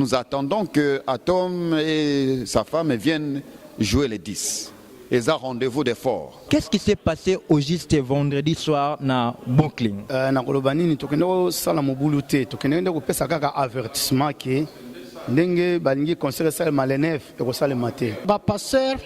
Nous attendons que Atom et sa femme viennent jouer les 10. Et ça, rendez-vous d'effort. Qu'est-ce qui s'est passé au juste vendredi soir na Brooklyn? Na kolobani ni tokende sala mobulu te, tokende ko pesa kaka avertissement ke ndenge balingi concert sala malenef e ko sala maté. Ba passer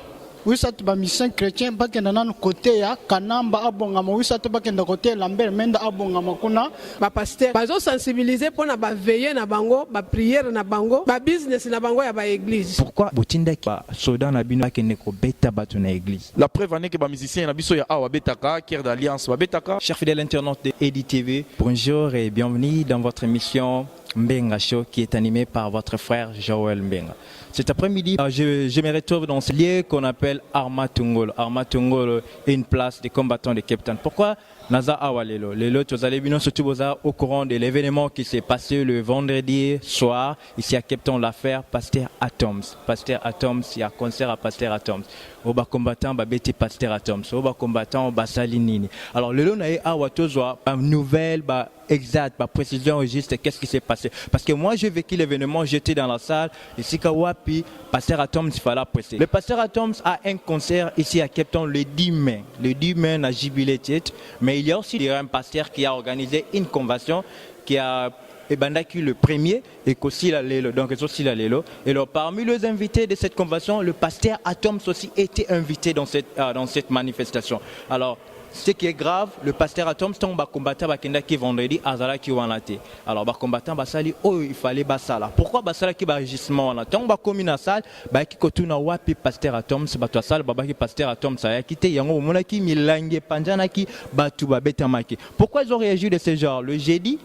wisat ba mission chrétien bakenda nanu côté ya Kanamba abonga mo wisat bakenda côté Lambert Menda abonga makuna ba pasteur bazo sensibiliser pona ba veiller na bango ba prière na bango ba business na bango ya ba église. Pourquoi botinda ba soda na bino bakende ko beta batu na église? La preuve en est que ba musicien na biso ya awa betaka Cœur d'Alliance ba betaka. Chers fidèles internautes de Edi TV, bonjour et bienvenue dans votre émission Mbenga Show qui est animée par votre frère Joël Mbenga. Cet après-midi, je me retrouve dans ce lieu qu'on appelle Arma Tungolo. Arma Tungolo est une place des combattants de Cape Town. Pourquoi Naza Awalelo? Les lots, vous allez bien surtout au courant de l'événement qui s'est passé le vendredi soir ici à Cape Town, l'affaire Pasteur Atoms. Pasteur Atoms, il y a concert à Pasteur Atoms. Oba combattant ba beti Pasteur Atoms. Oba combattant ba salinini. Alors le lot na awatozwa ba nouvelle ba exact, ba précision juste qu'est-ce qui s'est passé. Parce que moi j'ai vécu l'événement, j'étais dans la salle ici Kawapi, Pasteur Atoms il fallait presser. Le Pasteur Atoms a un concert ici à Cape Town le 10 mai. Le 10 mai à Jubilé Tête, mais il y a aussi un pasteur qui a organisé une convention qui a Ebandaki le premier et qu'aussi la Lelo, donc aussi la Lelo. Et alors, parmi les invités de cette convention, le pasteur Atoms aussi était invité dans cette manifestation. Alors, ce qui est grave, le pasteur Atoms tombe à combattre qui vendredi à Zala qui wanate. Alors, bah combattant basali oh il fallait basala. Pourquoi basala qui enregistrement on attend bah comme une salle bah qui kotuna wapi pasteur Atoms bah toi salle bah qui pasteur Atoms ça a quitté yango mona qui milangue panjana qui batu ba betamaki. Pourquoi ils ont réagi de ce genre? Le jeudi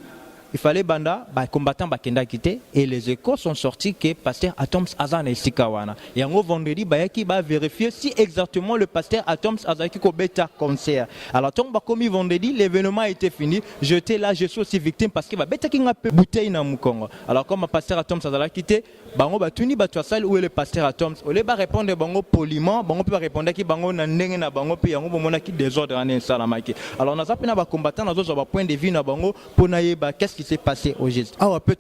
il fallait banda bah combattant bah kenda quitté et les échos sont sortis que pasteur Atoms azana isikawana. Et en vendredi bah qui va vérifier si exactement le pasteur Atoms azaki ko beta concert. Alors tant bah comme vendredi l'événement a été fini, j'étais là, je suis aussi victime parce que bah beta qui n'a pas bouteille na mukongo. Alors comme le pasteur Atoms azala quitté bango ba tuni ba toisal où est le pasteur Atoms au lieu ba répondre bango poliment bango peut répondre qui bango na ndenge na bango pe yango bomona ki désordre en salamaki. Alors on a zapena ba combattant na zo ba point de vue na bango pour na yeba qu'est-ce qui s'est passé au geste. Ah on peut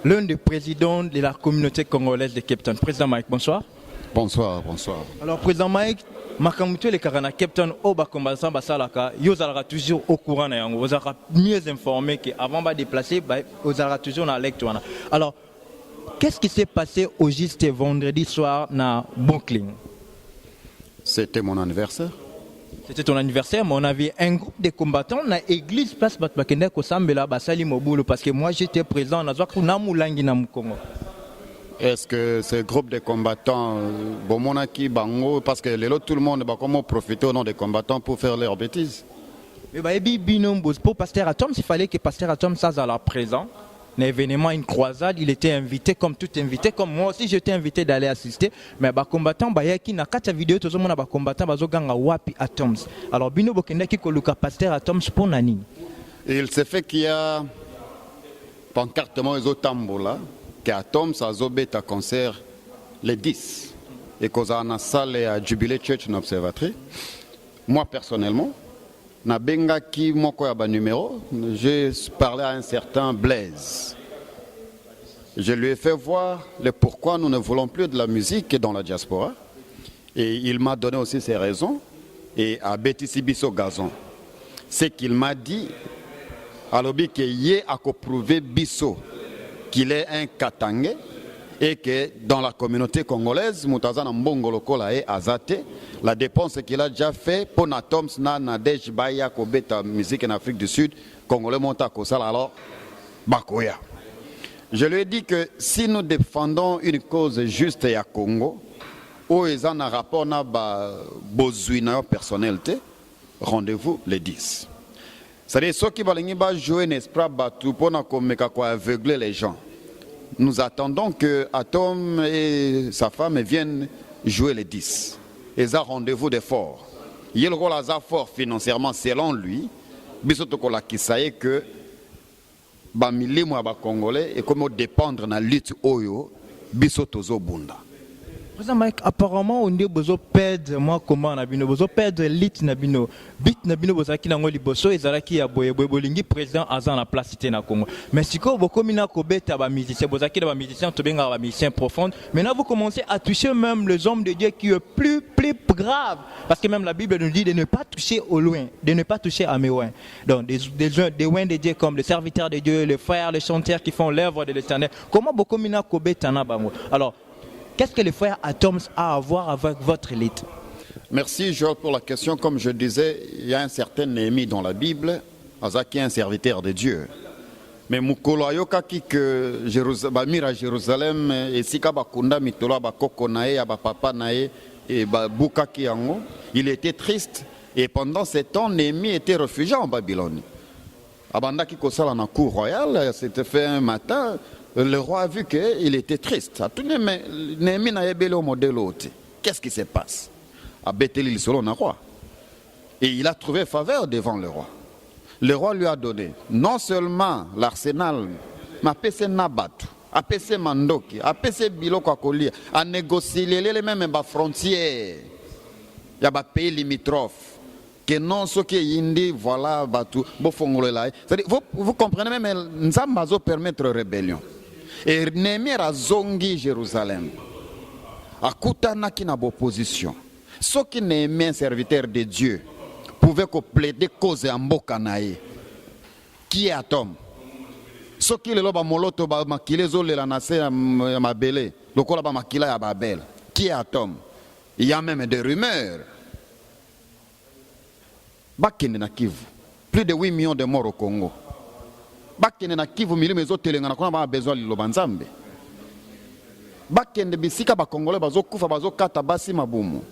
l'un des présidents de la communauté congolaise de Cape Town. Président Mike, bonsoir. Bonsoir, bonsoir. Alors président Mike, Makamutu le Karana Cape Town au ba combattant ba salaka, yo zalaka toujours au courant na yango, vous zalaka mieux informé que avant ba déplacer ba vous zalaka toujours na lectoire. Alors qu'est-ce qui s'est passé au juste vendredi soir na Brooklyn? C'était mon anniversaire. C'était ton anniversaire, mais on avait un groupe de combattants dans l'église place Batbakenda Kosambela Basali Mobulu parce que moi j'étais présent dans Namulangi Namukongo. Est-ce que ce groupe de combattants, Bomonaki, Bango, parce que les autres, tout le monde va comment profiter au nom des combattants pour faire leurs bêtises? Mais bah, pour Pasteur Atoms, il fallait que Pasteur Atoms soit présent. L'événement, une croisade, il était invité comme tout invité, comme moi aussi j'étais invité d'aller assister. Mais les combattants, qui n'a qu'à vidéo, tout le monde a combattant, bazoganga wapi Atoms. Alors, bino bokenda ki koluka Pasteur Atoms pour nani. Il s'est fait qu'il y a pancartement les autres tambours que Atoms a zobé à concert les 10 et qu'on a une salle à Jubilee Church une observatrice. Moi personnellement, na benga ki moko ya ba numéro, j'ai parlé à un certain Blaise. Je lui ai fait voir le pourquoi nous ne voulons plus de la musique dans la diaspora. Et il m'a donné aussi ses raisons. Et à Betty Bisso Gazon, c'est qu'il m'a dit à l'objet qu'il a prouvé Bisso qu'il est un Katangé et que dans la communauté congolaise, Moutazana Mbongo Lokola et Azate, la dépense qu'il a déjà fait pour Natoms na Nadej Baya Kobeta musique en Afrique du Sud, Congolais Monta Kosal alors Bakoya. Je lui ai dit que si nous défendons une cause juste à Congo, où ils ont un rapport na besoin personnalité, rendez-vous les 10. C'est-à-dire ceux qui vont jouer n'est-ce pas pour aveugler les gens. Nous attendons que Atom et sa femme viennent jouer les 10. Ils ont rendez-vous d'effort. Il rôle à fort financièrement selon lui. Bisotokola qui sait que Bamili Congolais et comment dépendre de la lutte Oyo Bisotozo Bunda. Président Mike, apparemment on est besoin de perdre moi comment on a besoin de perdre l'élite nabino bit nabino bozaki nango liboso ezalaki ya boye bolingi président azan la place cité na Congo. Mais si ko bokomina ko beta ba musicien bozaki ba musicien to benga ba musicien profond. Maintenant vous commencez à toucher même les hommes de Dieu qui est plus grave parce que même la Bible nous dit de ne pas toucher au loin, de ne pas toucher à mes loin. Donc des loin de Dieu comme les serviteurs de Dieu, les frères, les chanteurs qui font l'œuvre de l'Éternel. Comment bokomina ko beta na bango. Alors qu'est-ce que le frère Atoms a à voir avec votre élite? Merci Joël pour la question. Comme je disais, il y a un certain Néhémie dans la Bible, qui est un serviteur de Dieu. Mais mukolo ayokaki que Jérusalem et sika bakunda mitola bakoko nae ba papa nae et bukaki yango, il était triste et pendant ce temps Néhémie était réfugié en Babylone. Abandaki kosala na cour royale, c'était fait un matin. Le roi a vu qu'il était triste. Qu'est-ce qui se passe? À Bethel, il selon un roi. Et il a trouvé faveur devant le roi. Le roi lui a donné non seulement l'arsenal, mais PC Nabatu, PC Mandoki, PC Biloko Akoli, à négocier les mêmes frontières. Il y a des pays limitrophes. Que non, ce qui est indi, voilà, Batu, vous comprenez même, Nzambazo permettre rébellion. Et Néhémie a zongi Jérusalem. Akutanaki na opposition. Ce qui Néhémie, un serviteur de Dieu, pouvait plaider cause en Bokanaï. Qui est Atom? Ce qui le loba moloto ba makile zole la nase ma belé. Le kola ba makila ya Babel. Qui est Atom? Il y a même des rumeurs. Bakende na Kivu. Plus de 8 millions de morts au Congo. Bakende na Kivu milimo ezotelenga na kuna ba besoin liloba Nzambe. Bakende bisika ba Congolais bazokufa bazokata basi mabumu.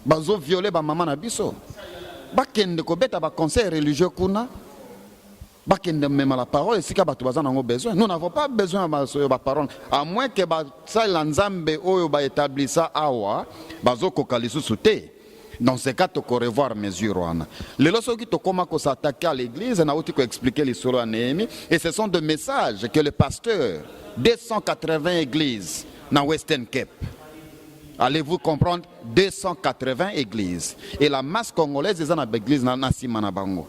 Bazo violer ba mama na biso. Bakende ko beta ba conseil religieux kuna. Bakende même la parole sika batu bazana ngo besoin. Nous n'avons pas besoin de ba parole à moins que ba sala Nzambe oyo ba établissa awa bazoko kalisusu te. Dans ce cas, tu peux revoir mesure. Les lorsque tu commences à s'attaquer à l'église, on a aussi expliqué l'histoire à Néhémie. Et ce sont des messages que le pasteur, 280 églises dans Western Cape. Allez-vous comprendre? 280 églises. Et la masse congolaise est dans l'église dans Simanabango.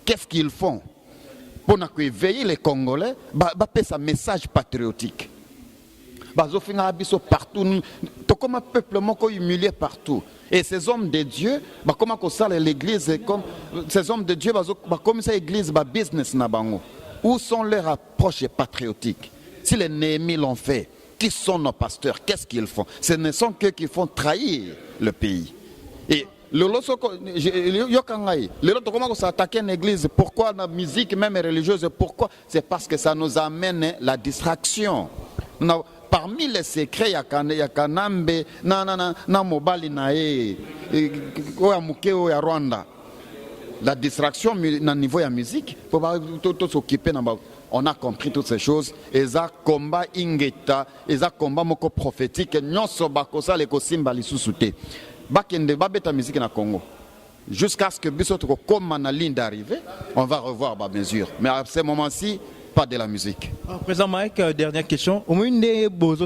Qu'est-ce qu'ils font? Pour éveiller les Congolais, c'est un message patriotique. Partout, comme un peuple humilié partout. Et ces hommes de Dieu, comment ça l'église, comme ces hommes de Dieu, comme ça l'église, business na bango. Où sont leurs approches patriotiques? Si les Néhémies l'ont fait, qui sont nos pasteurs? Qu'est-ce qu'ils font? Ce ne sont qu'eux qui font trahir le pays. Et le comment s'attaquer à une église? Pourquoi la musique même religieuse? Pourquoi? C'est parce que ça nous amène la distraction. Parmi les secrets, il y a Kanambe, na Mobali nae, ya Rwanda. La distraction au niveau de la musique, pour s'occuper. On a compris toutes ces choses. Et ça combat ingeta, et ça combat moko prophétique. Nyonso bakosa le kosimba lisusuté. Bakende babeta musique na Congo. Jusqu'à ce que Bissot comme na ligne d'arrivée, on va revoir ma mesure. Mais à ce moment-ci, pas de la musique. Président Mike, dernière question. Au moins, vous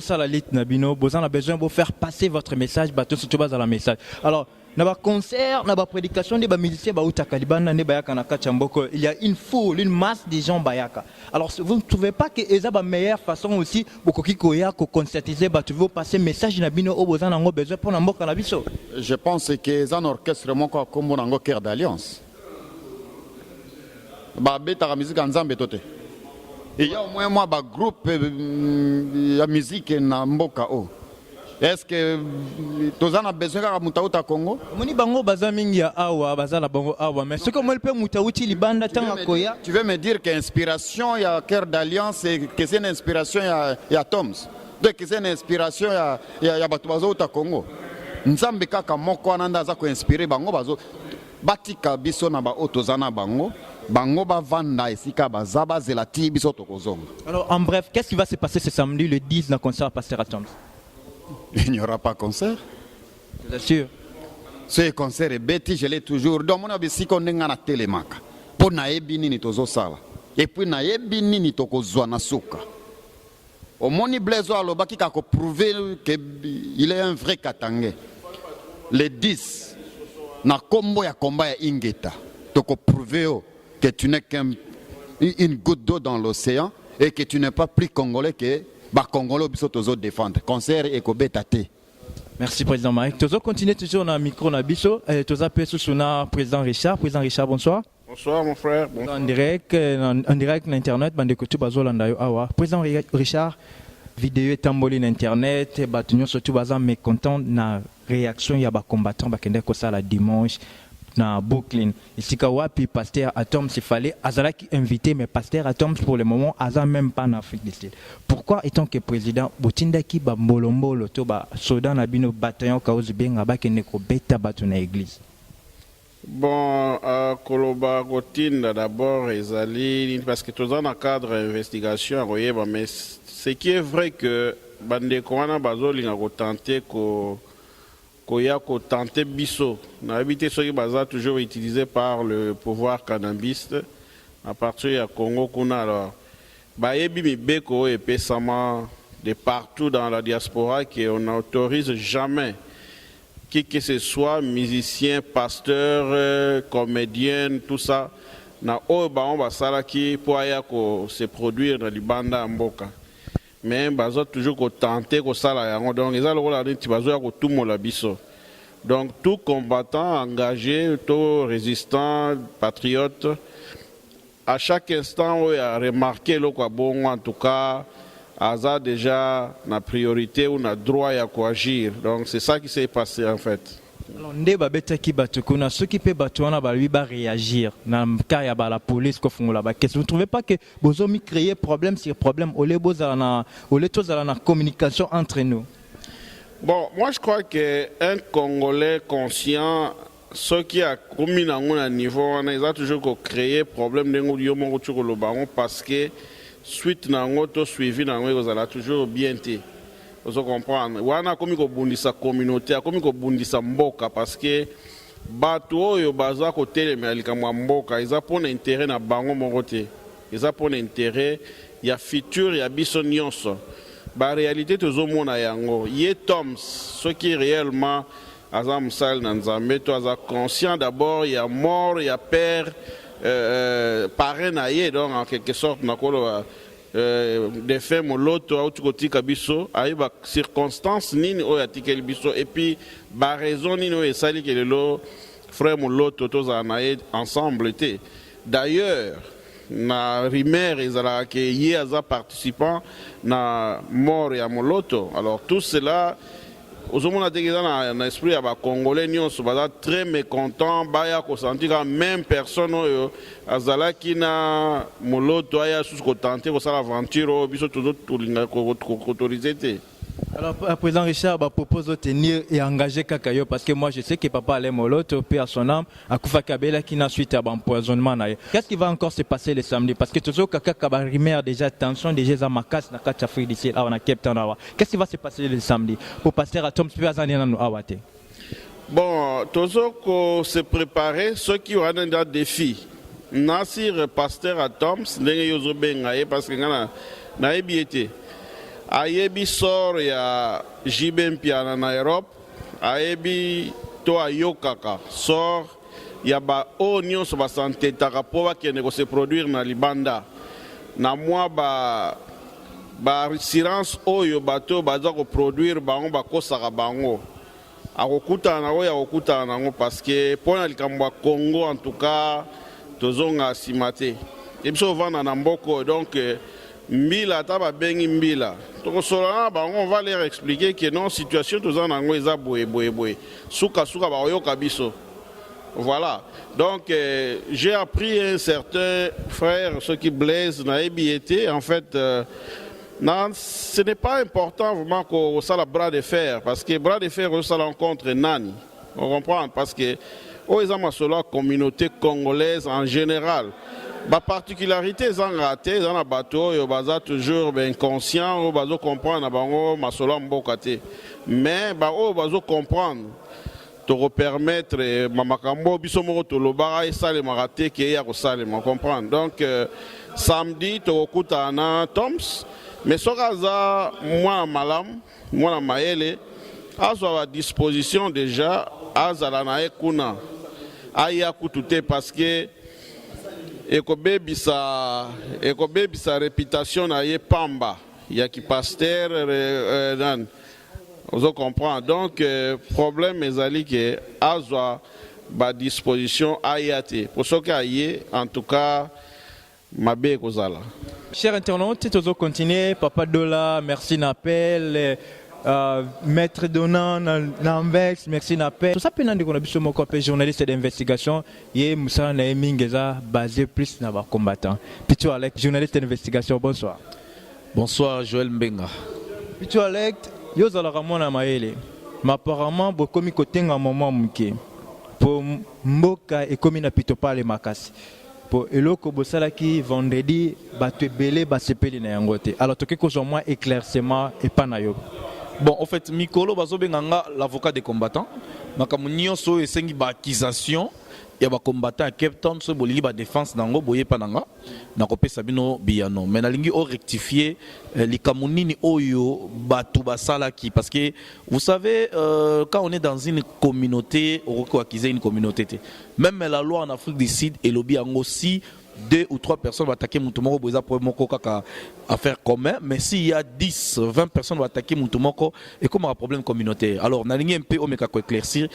avez besoin de faire passer votre message, dans la message. Alors, dans le concert, dans la prédication, des musiciens, il y a une foule, une masse de gens. Alors, vous ne trouvez pas que c'est la meilleure façon aussi pour conscientiser, pour passer le message aux besoin pour la vie? Je pense que c'est un orchestre comme un cœur d'alliance. Il y a au moins moi un groupe de musique na mboka. Est-ce que tu as besoin de Moutaouta Congo? Tu veux me dire qu'inspiration, il y a cœur d'alliance et que c'est une inspiration, il y a Toms. Donc c'est une inspiration, il y a Moutaouta Congo. Nzambe kaka moko ananda za ko inspirer bango bazo batika biso na ba otozana bango. Alors en bref, qu'est-ce qui va se passer ce samedi le 10 dans le concert à Pasteur Atoms? Il n'y aura pas concert. C'est sûr. Ce concert est bêti, je l'ai toujours. Donc mon abisi qu'on est na télémaka. Pour naebi ni tozo sala. Et puis naebi ni toko zwana suka. Au moni Blaise Aloba qui a prouvé qu'il est un vrai Katangais. Les 10, na combo ya combat ya Ingeta. Donc prouver que tu n'es qu'une goutte d'eau dans l'océan et que tu n'es pas plus congolais que les Congolais qui sont défendre. Concert et Kobetate. Merci Président Mike. Nous continuons toujours dans le micro na biso. Nous appelons sur le Président Richard. Président Richard, bonsoir. Bonsoir mon frère. Bonsoir. En direct sur Internet, bande de bazolanda yo awa. Président Richard, vidéo est emballée sur Internet, nous surtout bazan mécontent na réaction ya ba combattant ba kende ko sala dimanche na Brooklyn. Ici wapi pasteur Atoms il fallait azalaki invité mais pasteur Atoms pour le moment aza même pas en Afrique du Sud. Pourquoi étant que président botindaki ba mbolombolo to ba soda na bino bataillon kaozi benga ba kende ko beta batu na église? Bon, Koloba Gotinda d'abord ezali parce que tous dans un cadre d'investigation mais ce qui est vrai que bande kwana bazolinga ko tenter ko tenter biso na habité ceux qui baza toujours utilisé par le pouvoir cannabiste à partir du Congo kuna alors bayebi mibeko et pesama de partout dans la diaspora qu'on n'autorise jamais qui que ce soit musicien, pasteur, comédien, tout ça na o ba on basala qui pour aya ko se produire dans libanda mboka. Mais bazo toujours ko tenter ko sala yango donc ils ont la neti bazo ko tout mon biso. Donc tout combattant engagé, tout résistant, patriote à chaque instant on a remarqué le quoi bon en tout cas aza déjà na priorité ou na droit à agir. Donc c'est ça qui s'est passé en fait. Alors nde babetaki bato kuna ceux qui peut bato wana ba lui ba réagir na cas ya ba la police ko fungola ba question. Vous ne trouvez pas que bozo mi créer problème sur problème au les bozala na au les tozala na communication entre nous? Bon, moi je crois que un Congolais conscient ce qui a commis à un niveau on a toujours créé problème de yomo ko le baron parce que suite na ngoto suivi na ngwe kozala toujours bien té. Vous comprenez? Wana komi ko bundisa communauté, komi ko bundisa mboka parce que bato oyo baza ko telema likamwa mboka, ils a pour intérêt na bango mongote. Ils a pour intérêt ya futur ya biso nyonso. Ba réalité tozomona yango. Ye Toms, ce qui réellement aza musal na nzambe to aza conscient d'abord ya mort, ya père parrain na ye donc en quelque sorte nakolo des faits moloto au côté kabiso aiba circonstances nini o yatikeli biso et puis ba raison nini o esali que le frère moloto toza na ensemble était d'ailleurs na rimer ezala que ye aza participant na mort ya moloto. Alors tout cela aux hommes dans l'esprit à Congolais, nous sommes très mécontents. Baya ko sentir même personne azala qui na moloto aya sous tenter ko sala aventure biso tout linga ko autorisé. Alors président Richard propose de tenir et engager Kakayo parce que moi je sais que papa allait moloto paix à son âme à Koufa Kabela qui n'a suite à empoisonnement. Qu'est-ce qui va encore se passer le samedi parce que toujours Kaka Kabarimer déjà tension déjà za makas na kati Afrique d'ici là on a Cape Town là. Qu'est-ce qui va se passer le samedi pour passer à Tom Spiazan na nous awate? Bon, toujours se préparer ceux qui ont un défi. Nasir pasteur à Toms ndenge yozo bengaye parce que na ebiete ayebi sort ya JB Piana na Europe ayebi to ayokaka sort ya ba onyo so ba santé takapo ba kene ko se produire na libanda na moi ba assurance oyo bato baza ko produire bango ba kosaka bango akokuta na oya akokuta na ngo parce que pona likambo Congo en tout cas tozonga simate et biso vana na mboko donc mbila taba bengi mbila to solana ba on va leur expliquer que non situation tozana nango eza boye suka ba oyoka biso. Voilà. Donc j'ai appris un certain frère ce qui Blaise na ebiété en fait non, ce n'est pas important vraiment qu'on ça la bras de fer parce que bras de fer ça rencontre nani. On comprend parce que la communauté congolaise en général. La particularité c'est raté dans la bateau yo baza toujours ben conscient ou bazo comprendre bango masolo mbokate. Mais ba o bazo comprendre to permettre mamakambo biso moko to lobara et sale maraté qui ya ko sale comprendre. Donc samedi to okutana Toms mais soki aza mwana malamu mwana mayele azwa ba disposition déjà azala na ye kuna aya kutu te parce que ekobebisa réputation na ye pamba ya ki pasteur nan ozo comprendre donc problème ezali ke azwa ba disposition aya te pour soki aye en tout cas mabe kozala. Chers internautes, tous continuer. Papa Dola, merci n'appel. Maître Donan, Nambex, merci n'appel. Tout ça, pendant qu'on a besoin de journaliste d'investigation, il y a Moussa Naemingeza basé plus dans les combattants. Pitou Alec, journaliste d'investigation, bonsoir. Bonsoir, Joël Mbenga. Pitou Alec, yo zala ramona maele. Mais apparemment, beaucoup de côté un moment mouké. Pour Mboka et comme il n'a plutôt pas les makasi. Pour eloko bosala qui vendredi battu belé basepeli na yangote. Alors toke ko moins éclaircissement et pas na yo. Bon, en fait, Mikolo Bazobenganga, l'avocat des combattants, Makamunio so esengi ba accusation ya ba combattant à Cape Town so bolili ba défense nango boye pananga na kopesa bino biyano. Mais na lingi o rectifier likamunini oyo batu basala ki parce que vous savez quand on est dans une communauté, on peut accuser une communauté. Même la loi en Afrique du Sud et lobby en aussi 2 ou 3 personnes vont attaquer Moutoumoko pour affaire commun, mais s'il y a 10, 20 personnes vont attaquer Moutoumoko, et comme un problème communautaire. Alors, on a un peu éclaircir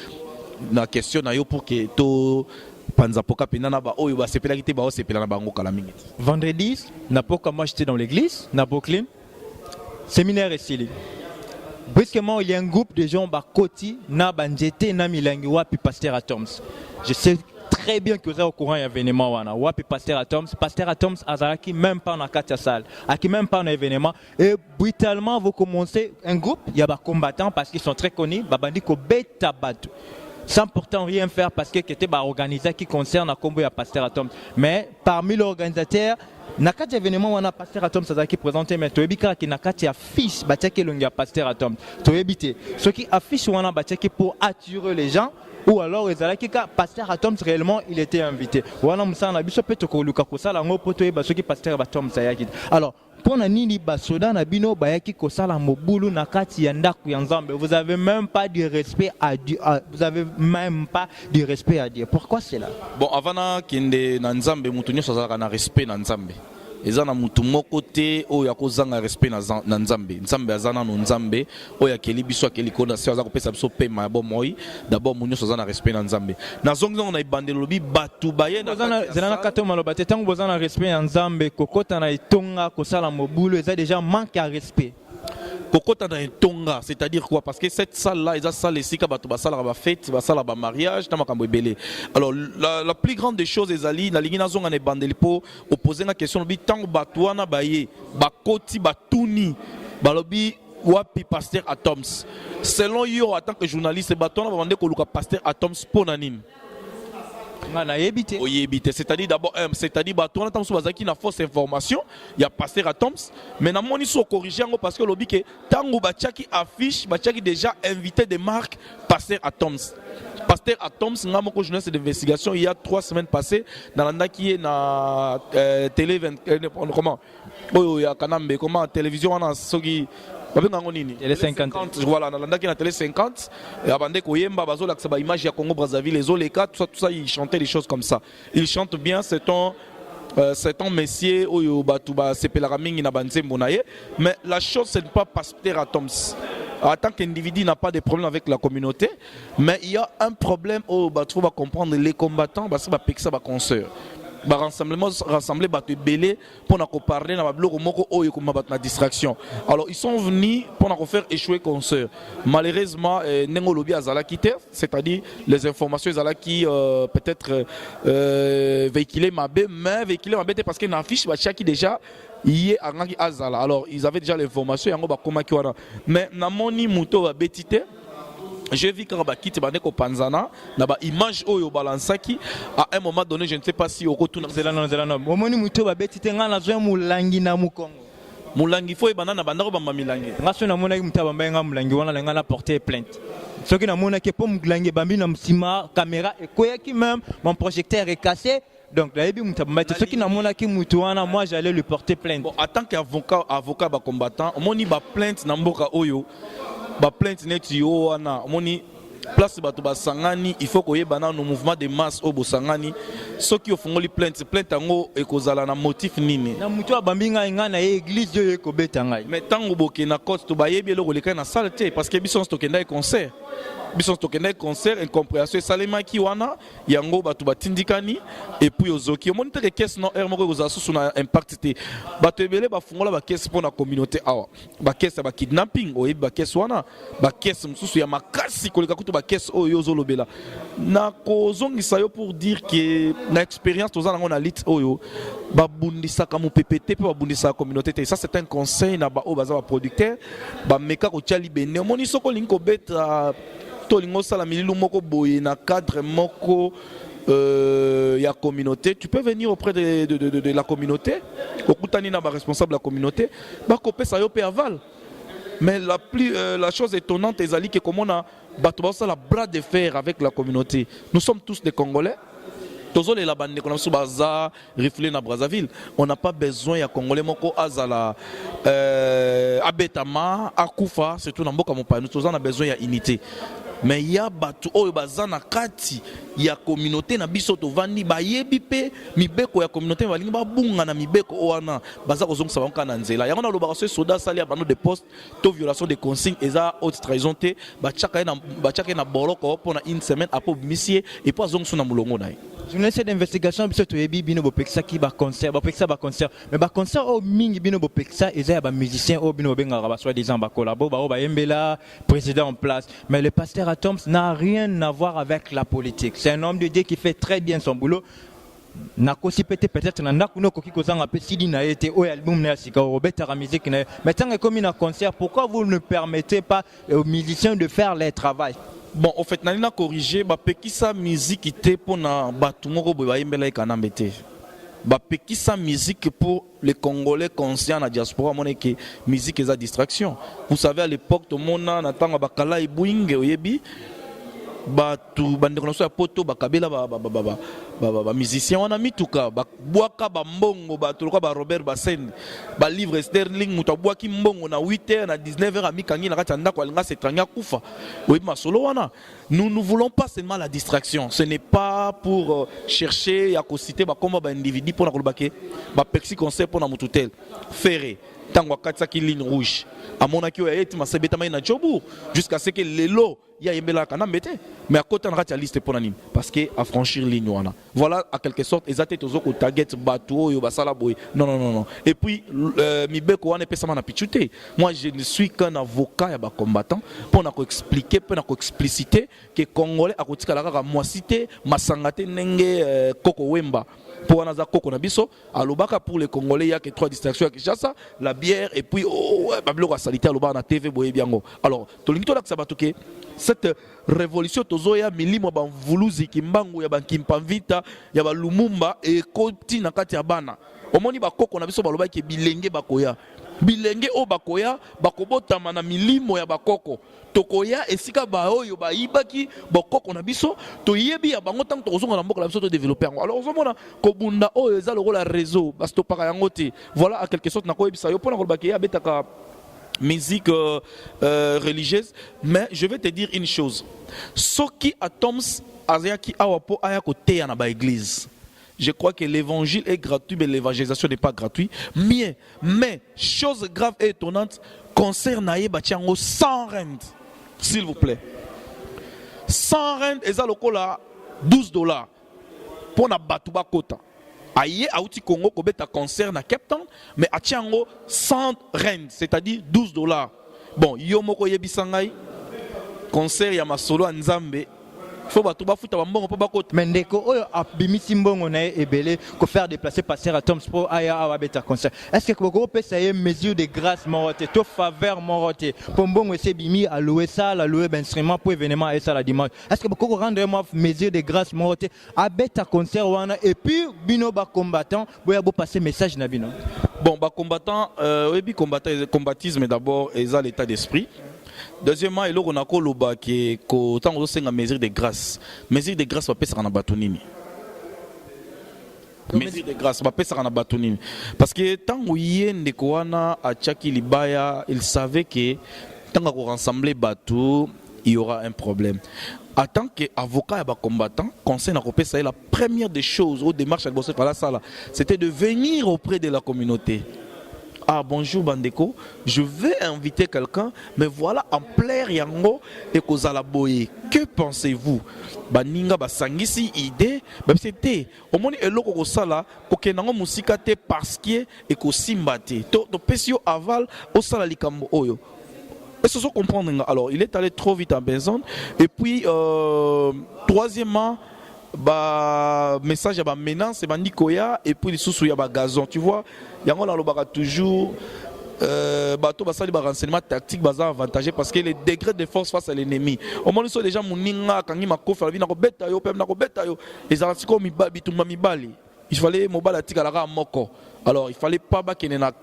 la question pour que tout Panzapoka Penana ba oyo ba sepelakité ba sepelana bango kala mingi. Vendredi, napoka moi j'étais dans l'église, na Brooklyn. Séminaire ici. Brusquement, il y a un groupe de gens ba koti na banjete na milangi wapi pasteur Atoms. Je sais très bien que vous êtes au courant de l'événement. Wapi pasteur Atoms azaraki même pas dans la salle, aki même pas dans l'événement. Et brutalement, vous commencez un groupe, il y a des combattants parce qu'ils sont très connus, babandi ko beta batu. Sans pourtant rien faire parce que c'était un organisé qui concerne la combo à pasteur Atoms. Mais parmi les organisateurs, nakati événement wana pasteur Atoms azaki présenté mais toyebika ki nakati affiche batiaki longi ya pasteur Atoms. Toyebite. Ce qui affiche wana batiaki pour attirer les gens. Ou alors, pasteur Atoms réellement il était invité. Voilà, Moussa biso peut koluka kosala ngo poto e basoki pasteur Atoms sayaki. Alors, pour nini basoda na bino bayaki kosala mobulu na kati ya ndaku ya Nzambe. Vous avez même pas de respect à Dieu. Vous avez même pas de respect à Dieu. Pourquoi c'est là? Bon, avant kende na Nzambe mutu nyoso azalaka na respect na Nzambe. Eza na mutu moko te oyo akozanga respect na Nzambe. Nzambe azana no Nzambe oyo akeli biso akeli kona se aza kopesa biso pema bo moi. D'abord munyo soza na respect na Nzambe. Na zongo na ibandelo bi batu baye na zana kato maloba te tango bozana respect na Nzambe kokota na itonga kosala mobulu eza déjà manque à respect. Kokota na tonga, c'est-à-dire quoi? Parce que cette salle-là, ils ont salle ici, quand salle à fête, salle à mariage, alors la plus grande des choses, les alliés, na ligina zonga ne bandelipo, opposer la question, bi tango batouana baye, bakoti batuni, balobi wapi pasteur Atoms. Selon yo, en tant que journaliste, batouana va demander que le pasteur Atoms ponanim. C'est-à-dire d'abord, c'est-à-dire on a une fausse information, il y a pasteur Atoms, mais na moni so corriger parce que lobby que tango bachaki affiche, bachaki déjà invité des marques pasteur Atoms. Pasteur Atoms, nga moko journaliste d'investigation il y a 3 semaines passées dans l'anda qui est na télé 20 comment il y a kanambe comment télévision on a sogi Télé 50. Voilà, dans la télé 50, et avant de Koyemba, Bazo, la image de Congo Brazzaville, les Oleka, tout ça, ils chantaient des choses comme ça. Ils chantent bien, c'est un messier, mais la chose, c'est de ne pas passer à Toms. En tant qu'individu, il n'a pas de problème avec la communauté, mais il y a un problème où il faut comprendre les combattants, parce que ça va concert. Rassembler belé pour parler na distraction. Alors ils sont venus pour faire échouer concert. Malheureusement nengo lobby azala quitté, c'est-à-dire les informations azala qui peut-être véhiculer mabé mais véhiculer mabé parce qu'il y a une affiche qui déjà hier angangi azala. Alors ils avaient déjà l'information yango ba koma ki wana. Mais na moni muto ba betité. J'ai vu quand Bakiti Baneko Panzana, na ba image oyo balansaki à un moment donné, je ne sais pas si au retour zelano. Momoni muto ba betite ngana zo mulangi na mukongo. Mulangi fo e banana bandako ba mamilangi. Ngaso na mona muta ba mbenga mulangi wana lenga na porter plainte. Soki na mona ke po mulangi bambi na msima caméra et koyaki même mon projecteur est cassé. Donc ce qui n'a mon qui mutuana, moi j'allais lui porter plainte. Bon, en tant qu'avocat ba combattant, moni ba plainte na mboka oyo, ba plainte net yo wana, moni place bato basangani, il faut koyeba na no mouvement de masse au bosangani, ceux qui ofongoli plainte yango ekozala na motif nini. Na mutu abambinga nga na église yo ekobeta ngai. Mais tango boke na cote to bayebi eloko leka na salle parce que biso stokenda concert. Biso tokende concert incompréhension salema ki wana yango bato batindikani et puis ozoki omoni te ke caisse non air moko kozala susu na impact te bato ebele bafungola ba caisse pour na communauté awa ba caisse ba kidnapping oyebi ba caisse wana ba caisse mususu ya makasi koleka kutu ba caisse oyo ozolobela na kozongisa yo pour dire que na expérience tozana ngo na lit oyo babundisaka mu PPT pe babundisaka communauté te ça c'est un conseil na ba o baza ba producteur ba meka ko tiali bene omoni soko linko beta tolingo sala mililu moko boye na cadre moko ya communauté, tu peux venir auprès de la communauté, okutani na ba responsable de la communauté, ba kopé ça yo pe aval. Mais la chose étonnante ezali que comme on a bato ba la bras de fer avec la communauté. Nous sommes tous des Congolais. Tozole la bande comme sous baza rifler na Brazzaville. On n'a pas besoin ya Congolais moko azala abetama akufa surtout na mboka mopa. Nous on a besoin ya unité. Mais il y a batu oyo bazana kati ya communauté na biso to vandi bayebi pe mibeko ya communauté balingi babunga na mibeko wana baza kozongisa banka na nzela yango na lobaka so soda sali abano de poste to violation de consignes eza haute trahison te bachaka na boloko pona une semaine après monsieur et pas zongso na mulongo nae. Journaliste d'investigation biso to yebi bino bopekisa ki ba concert mais ba concert o mingi bino bopekisa eza ya ba musicien o bino benga ba soit disant ba collabo ba yembela président en place mais le pasteur Atoms n'a rien à voir avec la politique. C'est un homme de Dieu qui fait très bien son boulot. Nakosi peut-être na ndakuno koki kozanga pe sidi na été o album na sika Robert la musique na mais tant que comme un concert pourquoi vous ne permettez pas aux musiciens de faire leur travail? Bon, en fait, nalina corriger ba pekisa musique ité pona batu moko boy ba yembela ikanambete. Ba pekisa musique pour les Congolais conscients na diaspora monnaie que musique est à distraction. Vous savez à l'époque tout le monde n'attend bakala et bouing oyebi batu bande konoso ya poto bakabela ba musicien wana mituka bwaka ba mbongo batu ba Robert Bassène ba livre sterling muta bwaki mbongo na 8h na 19h a mikangi na kati ndako alinga setranga kufa oyebi masolo wana. Nous voulons pas seulement la distraction. Ce n'est pas pour chercher à citer ba komba ba individu pour na kolbake ba pexi concert pour na mututel ferré tango katsa ki ligne rouge amona ki oyeti masebeta mai na jobu jusqu'à ce que lelo ya yembela kana mbete mais à côté na liste pour nani parce que à franchir ligne wana voilà à quelque sorte ezate tozoko target batu oyo basala boy non et puis mibeko wana pesa na pichute. Moi je ne suis qu'un avocat ya ba combattant pour na ko expliquer pour na ko expliciter que congolais akotika la kaka mwasite masangate nenge koko wemba pour anaza koko na biso alobaka pour les Congolais il y a que 3 distractions à Kinshasa la bière et puis bablo salité aloba na TV boye biango. Alors tolingi to la sabatuke cette révolution tozoya milimo ba mvuluzi kimbangu ya bakimpavita ya ba Lumumba et koti na kati ya bana omoni ba koko na biso baloba ke bilenge bakoya bilenge o bakoya bakobotama na milimo ya bakoko tokoya esika ba oyo ba ibaki bakoko na biso toyebi ya bango tant tozonga na mboka la biso to développer yango. Alors ozomona kobunda oyo eza lokola réseau basto para yango te voilà à quelque sorte na koyebisa yo pona kolbaki ya betaka musique religieuse. Mais je vais te dire une chose, ce qui Atoms Azayaki Awapo Ayako Teya na ba église. Je crois que l'évangile est gratuit, mais l'évangélisation n'est pas gratuite. Mais, chose grave et étonnante, concert naïe batiango 100 rand, s'il vous plaît. 100 rand, et ça le cola $12 pour na batuba kota. Aïe, Aouti Congo, Kobeta concert na Cape Town, mais atiango 100 rand, c'est-à-dire $12. Bon, Yomoko Yebisangai, concert Yamasolo Nzambe. Faut ba tuba futa mbongo pa bakota mendeko oyo abimisi mbongo na ebele ko faire déplacer passer à Toms pour aya awabeta concert. Est-ce que vous pouvez essayer mesure de grâce morote to faveur morote pour mbongo ese bimi à louer ça la louer instrument pour événement et ça la dimanche. Est-ce que vous pouvez rendre moi mesure de grâce morote abeta concert wana et puis bino ba combattant boya bo passer message na bino. Bon ba combattant oui combatisme d'abord et ça l'état d'esprit. Deuxièmement, il y a qui mesure de grâce. Mesure de grâce va passer dans la batonini. mesure de grâce bapesaka na bato nini parce que ntango ye ndeko wana atiaki libaya il savait que ntango akorassembler bato il y aura un problème. En tant qu'avocat et combattant, conseil n'a pas ça. La première des choses aux démarches à bosser par la salle, c'était de venir auprès de la communauté. Ah bonjour Bandeko, je vais inviter quelqu'un, mais voilà en plein yango et kozala boye. Que pensez-vous? Baninga basangisi idée, c'était au moins eloko ko sala ko kenango musika te parce que et ko simbate. To pesio aval au sala likambo oyo. Est-ce que vous comprenez? Alors, il est allé trop vite en besoin. Et puis, troisièmement, message à menace, c'est Nikoya, et puis il y a gazon. Tu vois, il y a toujours renseignement tactique avantagé parce que les degrés de force face à l'ennemi. Au moins, les gens il fallait alors il fallait pas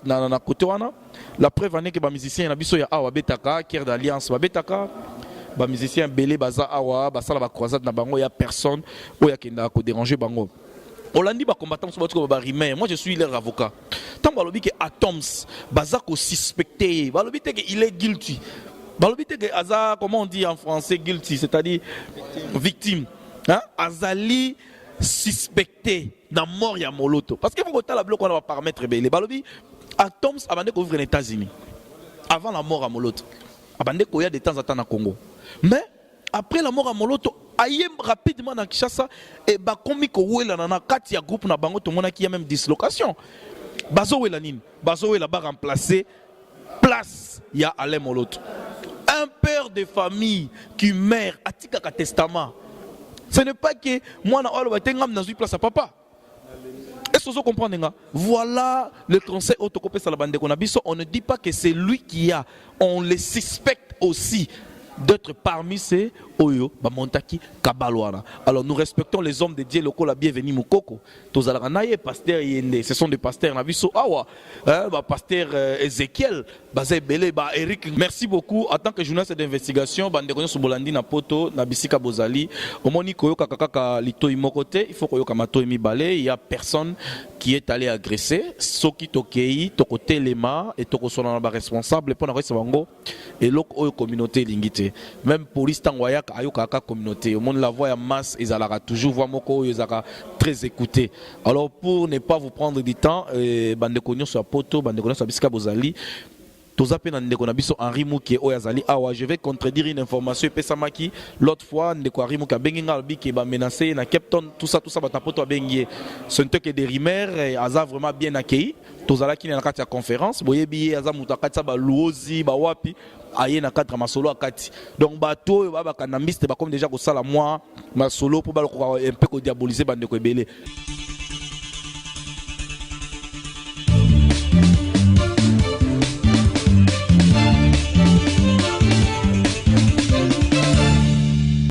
na côté wana. La preuve est que les musiciens na biso ya awa betaka Kier d'Alliance betaka ba musiciens belé baza awa basala ba croisade na bango ya personne oya kenda ko déranger bango. Olandi ba combattant so batko ba rimer. Moi je suis leur avocat. Tant balobi que Atoms baza ko suspecté, balobi que il est guilty. Balobi que aza comment on dit en français guilty, c'est-à-dire victime. Hein? Azali suspecté na mort ya moloto parce que vous la bloc on va paramètre les balobi Atoms abandé ko vivre aux États-Unis avant la mort à moloto abandé ko ya de temps en temps na Congo mais après la mort à moloto ayem rapidement na Kinshasa et ba komi ko wela na kati ya groupe na bango to mona ki ya même dislocation bazo wela nini bazo wela ba remplacer place ya Alain Moloto un père de famille qui meurt atika ka testament. Ce n'est pas que moi, je suis place à papa. Est-ce que vous comprenez? Voilà le conseil autocopé sur la bande de Konabiso. On ne dit pas que c'est lui qui a. On les suspecte aussi d'être parmi ces Oyo, Bamontaki, Kabalwana. Alors nous respectons les hommes de Dieu locaux, la bienvenue Moukoko. Tozalaranaye, pasteur Yende, ce sont des pasteurs Naviso Awa, pasteur Ezekiel, Bazé Belé, Eric. Merci beaucoup. En tant que journaliste d'investigation, Bandekonyo Soubolandi na Poto, Nabisika Bozali, au Moni Koyo Kakaka Lito Imokote, il faut Koyo Kamato Emibale, il y a personne qui est allé agresser. Soki Tokei, Tokote Lema, et Tokosona responsable, pour la Savango, et l'autre communauté Lingite. Même police Tangwaya, Ayokaka communauté. Au monde la voix en masse, ils allaient toujours voir Moko, ils allaient très écoutés. Alors pour ne pas vous prendre du temps, Bandekonyo sur Poto, Bandekonyo sur Bisika Bozali, Henri Mouki Oyazali Awa, je vais contredire une information Pesamaki l'autre fois ndeko Henri Mouki benginga albi qui ba menacé na Captain tout ça batapoto bengié ce n'était que des rumeurs et aza vraiment bien accueilli tozala ki na kati ya conférence boyebi aza mutakati ba luozi ba wapi aye na cadre masolo akati donc bato ba kanambiste ba comme déjà ko sala moi masolo pour ba un peu ko diaboliser bande ko belé.